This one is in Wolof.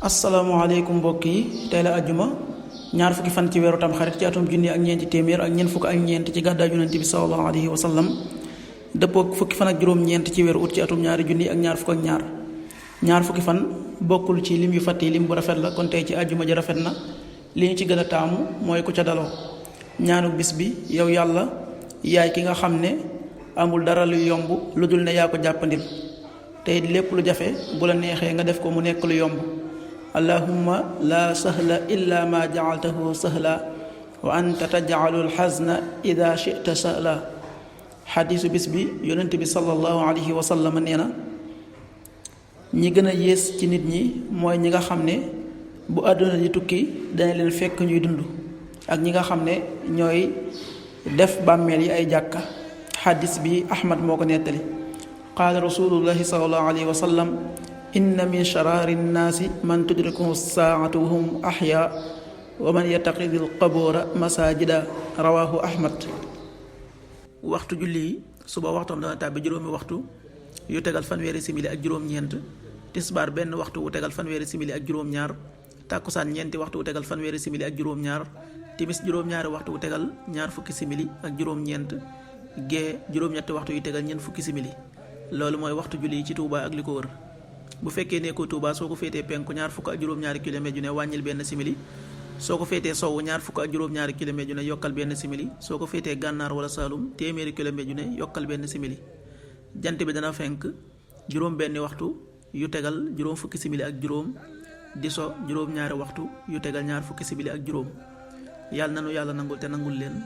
asalaamaaleykum mbokk yi tey la ajjuma ñaar fukki fan ci weeru tamxarit ci atum junni ak ñeenti téeméer ak ñeent fukk ak ñeent ci gàddaay yonent bi sallallahu alayhi wa sallam dëppook fukki fan ak juróom-ñeent ci weeru ut ci atum ñaari junni ak ñaar fukk ak ñaar fukki fan bokkul ci lim yu fàtt yi lim bu rafet la kon tey ci ajjuma ji rafet na li ñu ci gën a taamu mooy ku ca daloo ñaanu bis bi yow yàlla yaay ki nga xam ne amul dara lu yomb lu dul ne yaa ko jàppandil tey lépp lu jafe bu la neexee nga def ko mu nekk lu yomb allahumma la sahla illa ma jacaltahu sahla wa anta tajcalu alxasna ida chita sahla xadiisu bis bi yonent bi sallallahu alayhi wa sallam nee na ñi gën a yées ci nit ñi mooy ñi nga xam ne bu àdduna di tukki dana leen fekk ñuy dund ak ñi nga xam ne ñooy def bàmmeel yi ay jàkka xadis bi ahmad moo ko nettali qaala rasulullahi sallallahu alayhi wa sallam inna min sharaari nnaasi man tudrikuhu saacatu wa hum axyaa wa man yattaqidi alqabuura masaajida rawaahu ahmad. waxtu julli yi suba waxtoom dana tàbbi juróomi waxtu yu tegal fanweeri simili ak juróom-ñeent, tisbaar benn waxtu wu tegal fanweeri simili ak juróom-ñaar, tàkkusaan ñeenti waxtu wu tegal fanweeri simili ak juróom-ñaar, timis juróom-ñaari waxtu wu tegal ñaar fukki simili ak juróom-ñeent, gee juróom-ñetti waxtu yu tegal ñeent fukki simili. loolu mooy waxtu julli yi ci Touba ak li ko wër. bu fekkee nekkoo Touba soo ko féetee penku ñaar fukk ak juróom-ñaari kilomètre yu ne wàññil benn simili, soo ko féetee sowwu ñaar fukk ak juróom-ñaari kilomètre yu ne yokkal benn simili, soo ko féetee gànnaar wala Saalum téeméeri kilomètre yu ne yokkal benn simili. jant bi dana fenk juróom benni waxtu yu tegal juróom fukki simili ak juróom, di so juróom-ñaari waxtu yu tegal ñaar fukki simili ak juróom. yàlla nanu yàlla nangul te nangul leen.